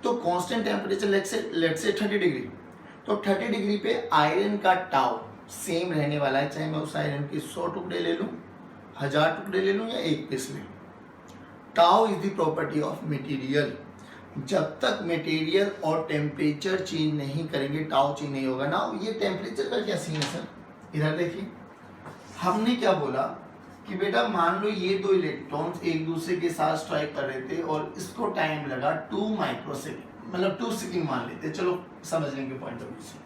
तो constant temperature let's say 30 degree, तो 30 डिग्री पे आयरन का टाउ सेम रहने वाला है, चाहे मैं उस आयरन के 100 टुकड़े ले लूं, 1000 टुकड़े ले लूं या एक पीस ले लूं। Tau is the property of material, जब तक मटेरियल और टेम्परेचर चेंज नहीं करेंगे टाउ चेंज नहीं होगा। ना ये टेम्परेचर का क्या सीन है सर, इधर देखिए, हमने क्या बोला कि बेटा मान लो ये दो इलेक्ट्रॉन्स एक दूसरे के साथ स्ट्राइक कर रहे थे और इसको टाइम लगा 2 माइक्रोसेकंड, मतलब 2 सेकंड मान लेते, चलो समझ लेंगे पॉइंट ऑफ व्यू से,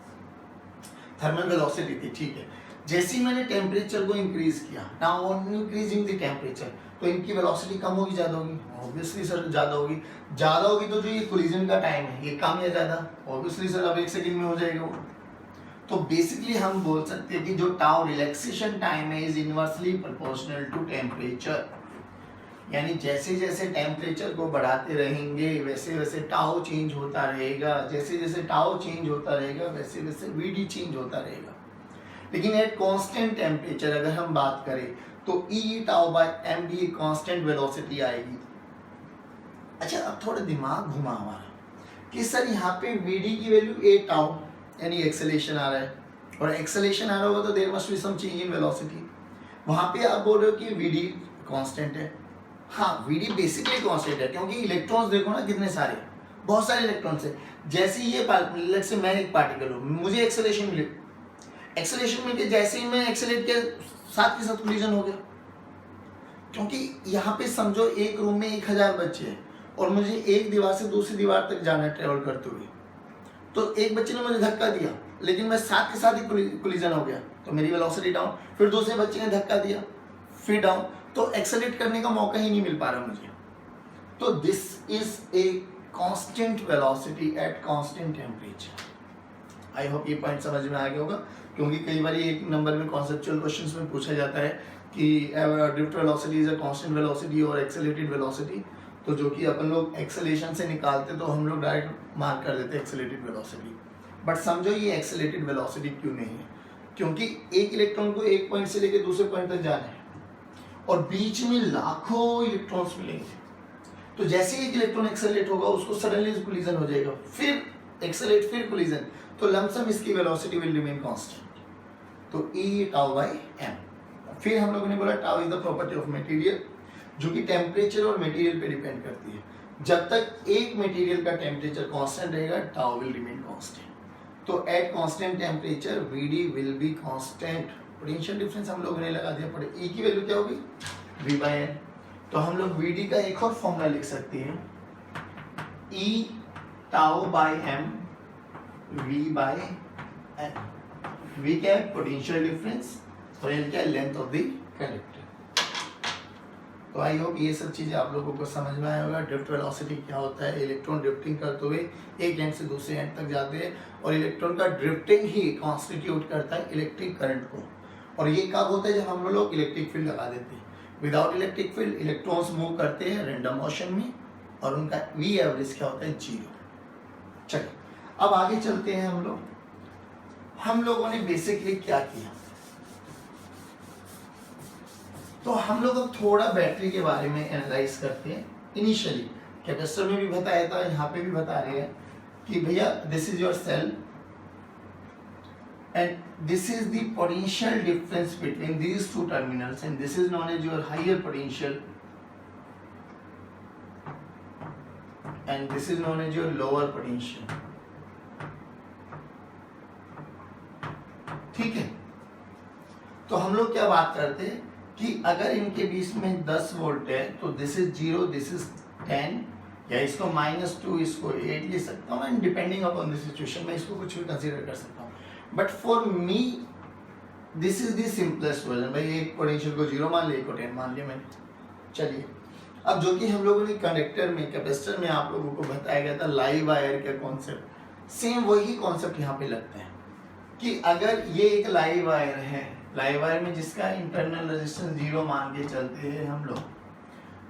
थर्मल वेलोसिटी थी, ठीक है। जैसे ही मैंने टेम्परेचर को इंक्रीज किया, now on increasing the temperature, तो इनकी वेलोसिटी कम होगी ज्यादा होगी, ऑब्वियसली सर ज्यादा होगी, ज्यादा होगी तो जो ये कोलिजन का टाइम है ये कम या ज्यादा, ऑब्वियसली सर अब 1 सेकंड में हो जाएगा वो। तो बेसिकली हम बोल सकते हैं कि जो टाउ रिलैक्सेशन टाइम है is inversely proportional to temperature, यानी जैसे जैसे टेम्परेचर को बढ़ाते रहेंगे वैसे वैसे टाउ चेंज होता रहेगा, जैसे जैसे टाउ चेंज होता रहेगा वैसे वैसे वीडी चेंज होता रहेगा। लेकिन एट कांस्टेंट टेम्परेचर अगर हम बात करें तो ई टाउ बाय एम भी कांस्टेंट वेलोसिटी आएगी। अच्छा अब थोड़ा दिमाग घुमा हमारा कि सर यहाँ पे वीडी की वैल्यू ए टाउ यानी एक्सेलेरेशन आ रहा है, और एक्सेलेरेशन आ रहा होगा तो there must be some change in velocity. वहाँ पे आप बोल रहे हो कि वीडी कांस्टेंट है, हाँ वीडी बेसिकली कांस्टेंट है क्योंकि इलेक्ट्रॉन्स देखो ना कितने सारे, बहुत सारे इलेक्ट्रॉन्स है। जैसे ये लेट्स से मैं एक पार्टिकल हूँ, मुझे एक्सेलेरेशन मिले, एक्सेलेरेशन मिलके जैसे ही मैं एक्सेलेरेट किया साथ के साथ कोलिजन हो गया, क्योंकि यहाँ पे समझो एक रूम में 1000 बच्चे हैं और मुझे एक दीवार से दूसरी दीवार तक जाना है ट्रेवल करते हुए, तो एक बच्चे ने मुझे धक्का दिया लेकिन मैं साथ के साथ ही कोलिजन हो गया तो मेरी वेलोसिटी डाउन, फिर दूसरे बच्चे ने धक्का दिया फिर डाउन, तो एक्सेलेरेट करने का मौका ही नहीं मिल पा रहा मुझे। तो this is a constant velocity at constant temperature. I hope ये पॉइंट समझ में आ गया होगा, क्योंकि कई बार एक नंबर में कॉन्सेप्चुअल क्वेश्चंस में पूछा जाता है कि drift velocity is a constant velocity और एक्सेलरेटेड वेलोसिटी, तो जो कि अपन लोग एक्सेलेरेशन से निकालते तो हम लोग डायरेक्ट मार्क कर देते एक्सेलरेटेड वेलोसिटी। बट समझो ये एक्सेलरेटेड वेलोसिटी क्यों नहीं है, क्योंकि एक इलेक्ट्रॉन को एक पॉइंट से लेकर दूसरे पॉइंट तक जाना है और बीच में लाखों इलेक्ट्रॉन्स मिलेंगे। तो जैसे ही एक इलेक्ट्रॉन एक्सेलरेट होगा उसको सडनली कोलिजन हो जाएगा, फिर एक्सेलरेट फिर कोलिजन, तो लमसम इसकी वेलोसिटी विल रिमेन कांस्टेंट। तो ई टाउ बाय एम। फिर हम लोगों ने बोला tau is the property of material, जो कि टेम्परेचर और मटेरियल पे डिपेंड करती है। जब तक एक मटेरियल का टेम्परेचर कांस्टेंट रहेगा टाउ विल रिमेन कांस्टेंट। तो at constant temperature V D will be constant. Potential difference हम लोगों ने लगा दिया, पड़े ई की वैल्यू क्या होगी वी बाय एन। तो हम लोग वीडी का एक और फॉर्मूला लिख सकते हैं, e tau by m v by n. V क्या है पोटेंशियल डिफरेंस और एन क्या है लेंथ ऑफ द कंडक्टर। तो आई होप ये सब चीजें आप लोगों को समझ में आया होगा। ड्रिफ्ट वेलोसिटी क्या होता है, इलेक्ट्रॉन ड्रिफ्टिंग करते हुए एक एंड से दूसरे एंड तक जाते हैं और इलेक्ट्रॉन का ड्रिफ्टिंग ही कॉन्स्टिट्यूट करता है इलेक्ट्रिक करंट को। और ये कब होता है जब हम लोग इलेक्ट्रिक फील्ड लगा देते हैं। Without electric field electrons move करते हैं रैंडम मोशन में और उनका वी एवरेज क्या होता है 0। चलिए अब आगे चलते हैं। हम लोगों ने बेसिकली क्या किया, तो हम लोग अब थोड़ा बैटरी के बारे में एनालाइज करते हैं। इनिशियली कैपेसिटर में भी बताया था, यहाँ पे भी बता रहे हैं कि भैया this is your cell and this is the potential difference between these two terminals and this is known as your higher potential and this is known as your lower potential। ठीक है, तो हम लोग क्या बात करते हैं कि अगर इनके बीच में 10 वोल्ट है तो दिस इज 0 दिस इज 10, या इसको -2 इसको 8 ले सकता हूँ and depending upon the situation मैं इसको कुछ भी कंसीडर कर सकता हूँ। But for me this is the simplest version. भाई एक पोटेंशियल को 0 मान लिया, एक को 10 मान लिया मैंने। चलिए अब जो कि हम लोगों ने कंडक्टर में कैपेसिटर में आप लोगों को बताया गया था लाइव वायर का कॉन्सेप्ट, सेम वही कॉन्सेप्ट यहाँ पे लगता है कि अगर ये एक लाइव वायर है, लाइव वायर में जिसका इंटरनल रेजिस्टेंस 0 मान के चलते हैं हम लोग,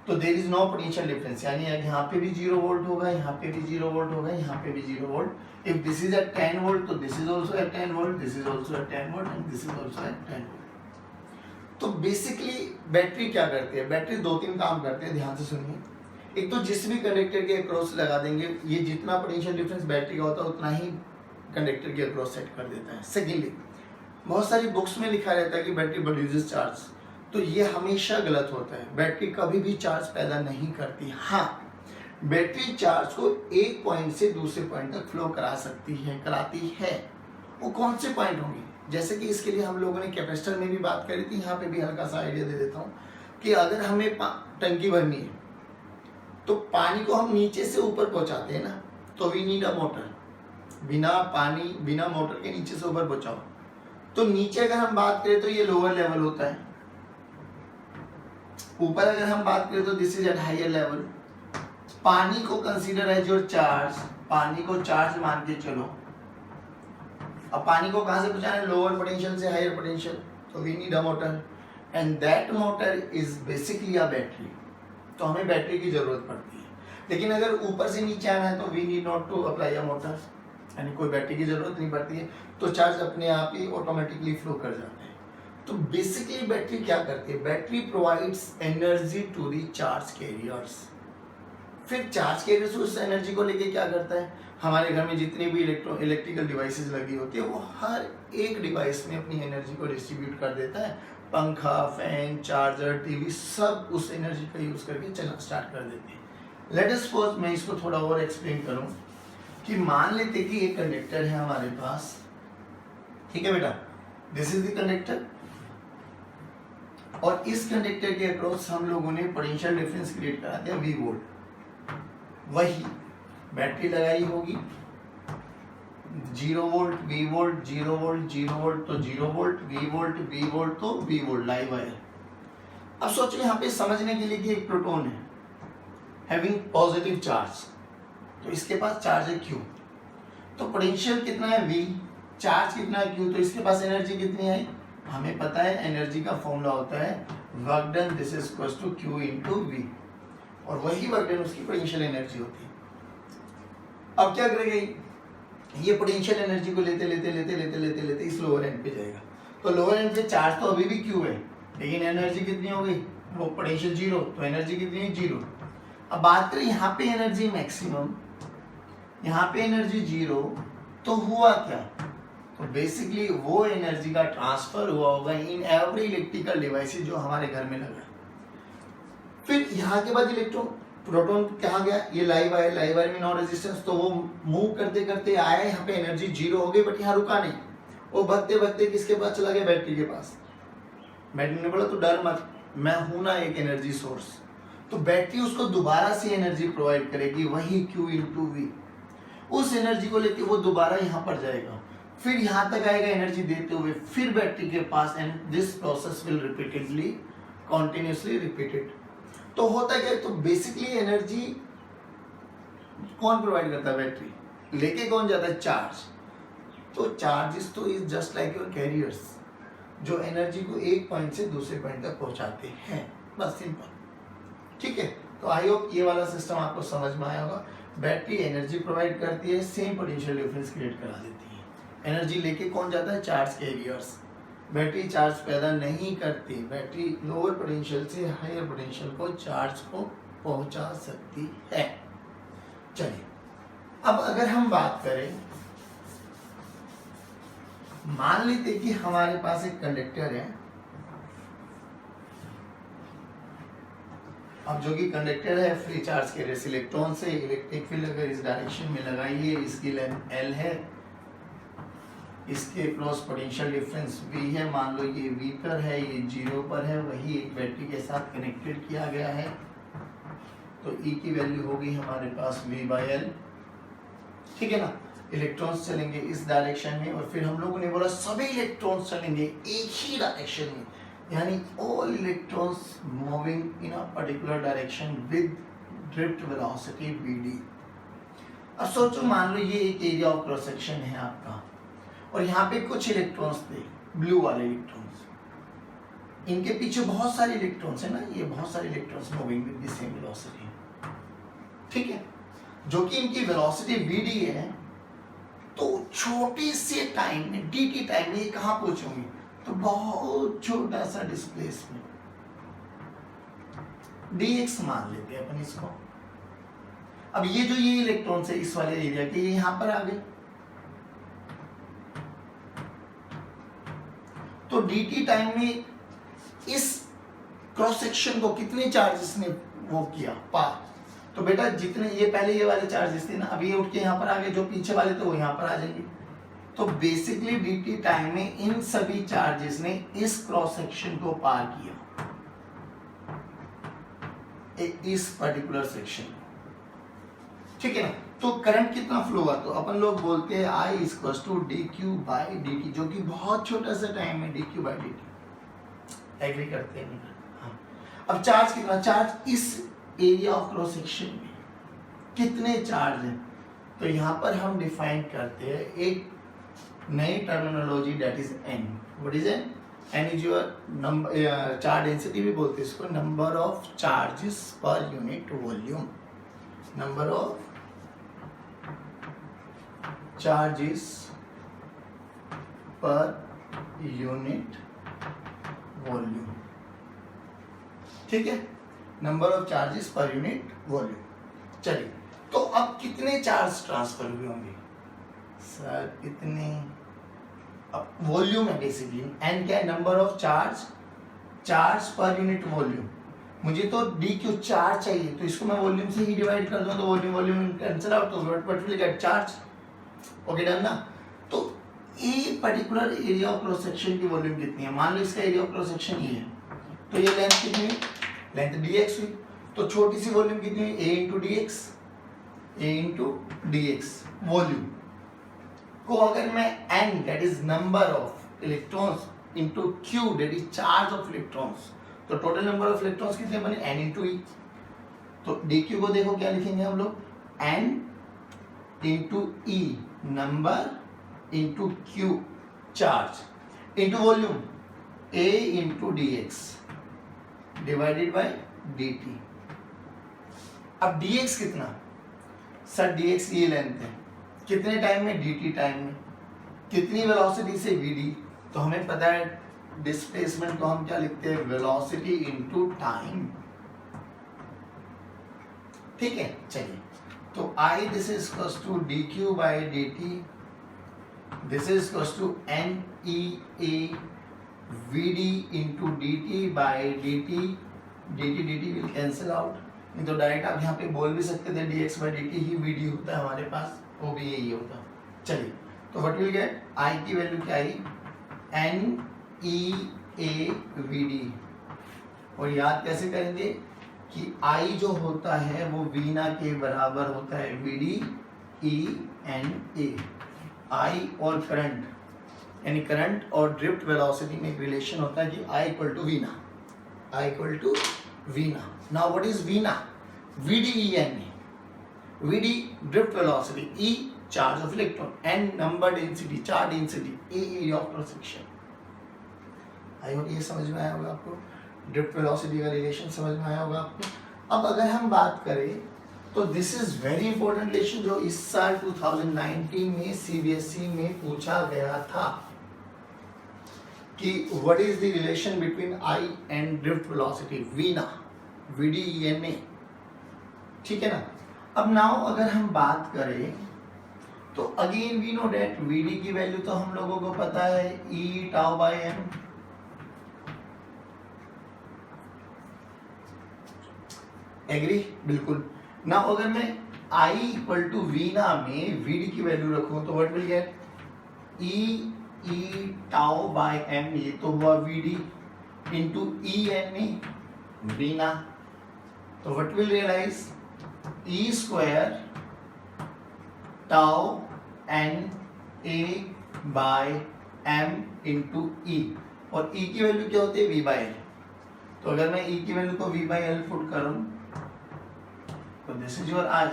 तो there is no potential difference, यानी यहाँ पे भी 0 वोल्ट होगा, यहाँ पे भी 0 वोल्ट होगा, यहाँ पे भी 0 volt. If this is at 10 volt तो this is also at 10 volt, this is also at 10 volt and this is also at 10 volt. तो बेसिकली बैटरी क्या करती है, बैटरी 2-3 काम करते हैं, ध्यान से सुनिए। एक तो जिस भी कंडक्टर के अक्रॉस लगा देंगे, ये जितना पोटेंशियल डिफरेंस बैटरी का होता है उतना ही कंडक्टर के अक्रॉस सेट कर देता है। सेकेंडली बहुत सारी बुक्स में लिखा रहता है कि बैटरी प्रोड्यूसेस चार्ज, तो ये हमेशा गलत होता है। बैटरी कभी भी चार्ज पैदा नहीं करती। हाँ, बैटरी चार्ज को एक पॉइंट से दूसरे पॉइंट तक फ्लो करा सकती है, कराती है। वो कौन से पॉइंट होंगे, जैसे कि इसके लिए हम लोगों ने कैपेसिटर में भी बात करी थी, यहाँ पे भी हल्का सा आइडिया दे देता हूँ कि अगर हमें टंकी भरनी है तो पानी को हम नीचे से ऊपर पहुँचाते हैं ना, तो वी नीड अ मोटर। बिना मोटर के नीचे से ऊपर पहुँचाओ, तो नीचे अगर हम बात करें तो ये लोअर लेवल होता है, ऊपर अगर हम बात करें तो this is at higher level. पानी को कंसीडर एज योर चार्ज, पानी को चार्ज मान के चलो। अब पानी को कहां से पहुंचाना है, लोअर पोटेंशियल से हायर पोटेंशियल, तो we need a motor and that motor is basically a battery. तो हमें बैटरी की जरूरत पड़ती है। लेकिन अगर ऊपर से नीचे आना है तो we need not to apply a motor, यानी कोई बैटरी की जरूरत नहीं पड़ती है, तो चार्ज अपने आप ही ऑटोमेटिकली फ्लो कर जाता है। तो बेसिकली बैटरी क्या करती है, battery provides energy to the charge carriers. फिर चार्ज कैरियर्स उस एनर्जी को लेके क्या करता है, हमारे घर में जितनी भी इलेक्ट्रिकल डिवाइसेस लगी होती है वो हर एक डिवाइस में अपनी एनर्जी को डिस्ट्रीब्यूट कर देता है। पंखा, फैन, चार्जर, टीवी सब उस एनर्जी का यूज करके चलना स्टार्ट कर देते हैं। लेट अस सपोज मैं इसको थोड़ा और एक्सप्लेन करूं कि मान लेते कि एक कंडक्टर है हमारे पास, ठीक है बेटा, दिस इज द कंडक्टर, और इस कंडक्टर के अक्रॉस हम लोगों ने पोटेंशियल डिफरेंस क्रिएट करा दिया V वोल्ट। वही बैटरी लगाई होगी, 0 volt V volt, 0 volt 0 volt तो 0 volt, V volt V volt तो V वोल्ट, लाइव वायर। अब सोचो यहाँ पे समझने के लिए कि एक प्रोटॉन है हैविंग पॉजिटिव चार्ज, तो इसके पास चार्ज है Q, तो पोटेंशियल कितना है V, चार्ज कितना है Q, तो इसके पास एनर्जी कितनी है, हमें पता है एनर्जी का फॉर्मूला होता है work done this is equals to Q into V। और वही वर्क डन उसकी पोटेंशियल एनर्जी होती है। अब क्या करेगा, ये पोटेंशियल एनर्जी को लेते लेते लेते लेते लेते लेते इस लोअर एंड पे जाएगा। तो लोअर एंड पे चार्ज तो अभी भी क्यू है, लेकिन एनर्जी कितनी हो गई, वो पोटेंशियल जीरो, तो एनर्जी कितनी है, जीरो। अब बात करें यहाँ पे एनर्जी मैक्सिमम, यहाँ पे एनर्जी जीरो, तो हुआ क्या, तो बेसिकली वो एनर्जी का ट्रांसफर हुआ होगा इन एवरी इलेक्ट्रिकल डिवाइसेस जो हमारे घर में लगा। फिर यहाँ के बाद इलेक्ट्रॉन प्रोटॉन कहाँ गया, ये लाइव वायर, लाइव वायर में नो रेजिस्टेंस, तो वो मूव करते करते आया, यहाँ पे एनर्जी जीरो हो गई, बट यहाँ रुका नहीं, वो भगते भगते किसके पास चला गया, बैटरी के पास। बैटरी ने बोला तो डर मत, मैं हूं ना एक एनर्जी सोर्स। तो बैटरी उसको दोबारा से एनर्जी प्रोवाइड करेगी, वही Q इंटू वी। उस एनर्जी को लेके वो दोबारा यहाँ पर जाएगा, फिर यहाँ तक आएगा एनर्जी देते हुए, फिर बैटरी के पास, and this process will repeatedly continuously repeated. तो होता क्या है, तो बेसिकली एनर्जी कौन प्रोवाइड करता है, बैटरी, लेके कौन जाता है, चार्ज। तो चार्जेस तो is just like your carriers, जो एनर्जी को एक पॉइंट से दूसरे पॉइंट तक पहुंचाते हैं, बस सिंपल। ठीक है, तो आई होप ये वाला सिस्टम आपको समझ में आया होगा। बैटरी एनर्जी प्रोवाइड करती है, सेम पोटेंशियल डिफरेंस क्रिएट करा देती है। एनर्जी लेके कौन जाता है, चार्ज कैरियर्स। बैटरी चार्ज पैदा नहीं करती, बैटरी लोअर पोटेंशियल से हायर पोटेंशियल को चार्ज को पहुंचा सकती है। चलिए, अब अगर हम बात करें, मान लेते कि हमारे पास एक कंडक्टर है, अब जो कि कंडक्टर है फ्री चार्ज के रेस इलेक्ट्रॉन से इलेक्ट्रिक फील्ड अगर इस डायरेक्शन में लगाइए, इसकी लेंथ L है, इसके क्रॉस पोटेंशियल डिफरेंस V है, मान लो ये V पर है, ये 0 पर है, वही एक बैटरी के साथ कनेक्टेड किया गया है, तो E की वैल्यू होगी हमारे पास V/L। ठीक है ना, इलेक्ट्रॉन्स चलेंगे इस डायरेक्शन में, और फिर हम लोगों ने बोला सभी इलेक्ट्रॉन्स चलेंगे एक ही डायरेक्शन में, यानी all electrons moving in a particular direction with drift velocity vd। अब सोचो, मान लो ये एक एरिया ऑफ क्रॉस सेक्शन है आपका, और यहाँ पे कुछ इलेक्ट्रॉन्स थे, ब्लू वाले इलेक्ट्रॉन्स, इनके पीछे बहुत सारे इलेक्ट्रॉन्स है ना, ये बहुत सारे electrons moving with the same velocity. ठीक है, जो कि इनकी वेलोसिटी vd है, तो छोटे से टाइम में dt टाइम में ये कहाँ पहुंचेंगे, तो बहुत छोटा सा डिस्प्लेसमेंट dx मान लेते हैं अपन इसको। अब ये जो ये इलेक्ट्रॉन्स है इस वाले एरिया के, ये यहाँ पर आ गए, तो dt टाइम में इस क्रॉस सेक्शन को कितने चार्जेस ने वो किया, पार। तो बेटा जितने ये पहले ये वाले चार्जेस थे ना, अभी ये उठ के यहाँ पर आ गए, जो पीछे वाले थे वो यहाँ पर आ जाएंगे। तो बेसिकली dt टाइम में इन सभी चार्जेस ने इस क्रॉस सेक्शन को पार किया, इस पर्टिकुलर सेक्शन। ठीक है ना, तो करंट कितना फ्लो हुआ, तो अपन लोग बोलते हैं I = dq/dt, जो कि बहुत छोटा सा टाइम है, dq/dt। एग्री करते हैं? हाँ। अब चार्ज कितना, चार्ज इस एरिया ऑफ क्रॉस सेक्शन में कितने चार्ज हैं, तो यहाँ पर हम डिफाइन करते हैं एक नई terminology, that is n। What is n? n is your number, charge density भी बोलते हैं इसको, number of charges per unit volume, number of charges per unit volume. ठीक है, number of charges per unit volume. चलिए, तो अब कितने चार्ज ट्रांसफर हुए होंगे सर, इतने। अब वॉल्यूम है बेसिकली, एन क्या है, number of charge per unit volume. मुझे तो dq चार्ज चाहिए, तो इसको मैं वॉल्यूम से ही डिवाइड कर दूं, तो वॉल्यूम कैंसिल आउट, तो what will gate, charge. Okay, done ना। तो ये particular area of cross section की वॉल्यूम कितनी है, मान लो इसका एरिया ऑफ क्रॉस सेक्शन ये है, तो ये लेंथ कितनी है, लेंथ dx हुई, तो छोटी सी वॉल्यूम कितनी है, a इंटू dx वॉल्यूम को अगर मैं n that is number of electrons into q that is charge of electrons, तो टोटल नंबर ऑफ इलेक्ट्रॉन्स कितने बने, n इंटू e। तो dq को देखो क्या लिखेंगे हम लोग, n into e number into q charge into volume a into dx divided by dt। अब dx कितना, सर dx ये लेंथ है, कितने टाइम में, dt टाइम में, कितनी वेलोसिटी से vd, तो हमें पता है डिस्प्लेसमेंट को हम क्या लिखते हैं, वेलोसिटी इनटू टाइम। ठीक है, चलिए, तो I this is equals to dq by dt, this is equals to NEA vd into dt by dt, dt will cancel out, नहीं तो डायरेक्ट आप यहाँ पे बोल भी सकते थे dx बाय dt ही vd होता है हमारे पास, वो भी यही होता। चलिए, तो व्हाट विल गेट, I की वैल्यू क्या आई, NEA vd, और याद कैसे करेंगे कि I जो होता है वो वीना के बराबर होता है vd ENA। I और करंट, यानी करंट और ड्रिफ्ट वेलोसिटी में एक रिलेशन होता है कि I equal to V N A, I equal to V N A. Now what is V N A, vd ENA, vd drift velocity, E charge of electron, N number density, charge density, A area of cross section. I hope ये समझ में आया होगा आपको, drift velocity का relation समझ में आया होगा आपको। अब अगर हम बात करें तो this is very important relation जो इस साल 2019 में CBSE में पूछा गया था कि what is the relation between I and drift velocity, Veena, vd ENA। ठीक है ना। अब नाउ अगर हम बात करें तो again we know that vd की वैल्यू तो हम लोगों को पता है E tau by m, agree, बिल्कुल। ना अगर मैं I इक्वल टू वीना में vd की वैल्यू रखूं तो what will get, E tau by m, ये तो हुआ vd इंटू ENA वीना, तो what will realize, E square tau NA by m into E, और E की वैल्यू क्या होती है, V बाय L। तो अगर मैं E की वैल्यू को V बाय L पुट करूं तो this is your I,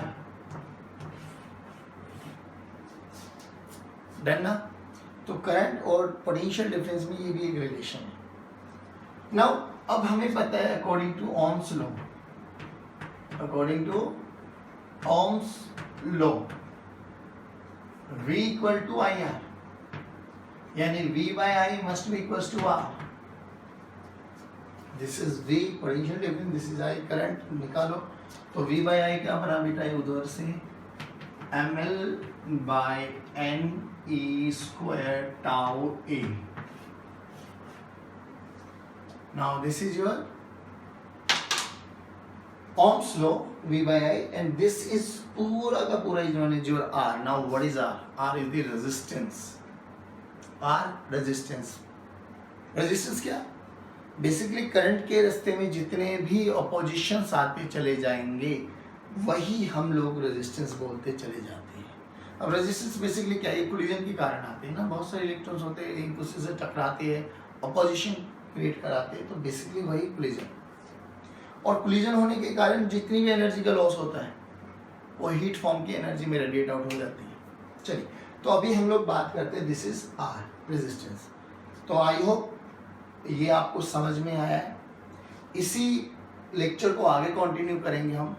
done ना। तो करंट और पोटेंशियल डिफरेंस में ये भी एक रिलेशन है। नाउ अब हमें पता है according to Ohm's law, according to Ohm's law V equal to IR, यानी V by I must be equals to R। This is V potential difference, this is I current, निकालो तो V by I क्या बना बेटा है उधर से ml by n E square tau A। Now this is your Ohm's law, V by I, and this is पूरा का पूरा is known as your R. Now what is R? R is the resistance. R resistance. Resistance क्या? Basically current के रास्ते में जितने भी opposition's आते चले जाएंगे वही हम लोग रेजिस्टेंस बोलते चले जाते हैं। अब रेजिस्टेंस बेसिकली क्या है, कोलिजन के कारण आते हैं ना, बहुत सारे इलेक्ट्रॉन्स होते हैं एक दूसरे से टकराते हैं, ऑपोजिशन क्रिएट कराते हैं, तो बेसिकली वही कोलिजन। और कोलिजन होने के कारण जितनी भी एनर्जी का लॉस होता है वो हीट फॉर्म की एनर्जी में रेडिएट आउट हो जाती है। चलिए, तो अभी हम लोग बात करते हैं दिस इज आर रेजिस्टेंस। तो आई होप ये आपको समझ में आया है। इसी लेक्चर को आगे कंटिन्यू करेंगे हम।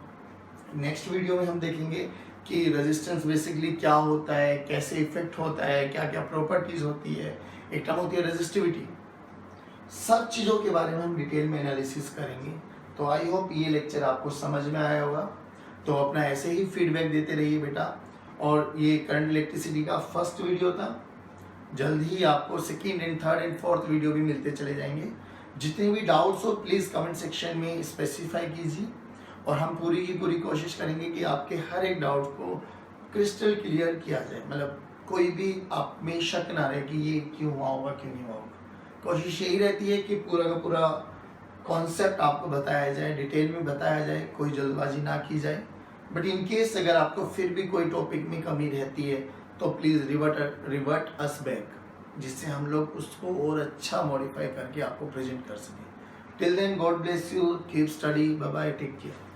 नेक्स्ट वीडियो में हम देखेंगे कि रेजिस्टेंस बेसिकली क्या होता है, कैसे इफेक्ट होता है, क्या क्या प्रॉपर्टीज होती है, एक टर्म होती है रेजिस्टिविटी, सब चीज़ों के बारे में हम डिटेल में एनालिसिस करेंगे। तो आई होप ये लेक्चर आपको समझ में आया होगा। तो अपना ऐसे ही फीडबैक देते रहिए बेटा। और ये करंट इलेक्ट्रिसिटी का फर्स्ट वीडियो था, जल्द ही आपको second and third and fourth video भी मिलते चले जाएंगे। जितने भी डाउट्स हो प्लीज़ कमेंट सेक्शन में स्पेसिफाई कीजिए और हम पूरी की पूरी कोशिश करेंगे कि आपके हर एक डाउट को क्रिस्टल क्लियर किया जाए, मतलब कोई भी आप में शक ना रहे कि ये क्यों हुआ होगा क्यों नहीं हुआ होगा। कोशिश यही रहती है कि पूरा का पूरा कॉन्सेप्ट आपको बताया जाए, डिटेल में बताया जाए, कोई जल्दबाजी ना की जाए। बट इन केस अगर आपको फिर भी कोई टॉपिक में कमी रहती है तो प्लीज़ रिवर्ट अस बैक, जिससे हम लोग उसको और अच्छा मॉडिफाई करके आपको प्रेजेंट कर सकें। Till then God bless you, keep study, bye bye, take care.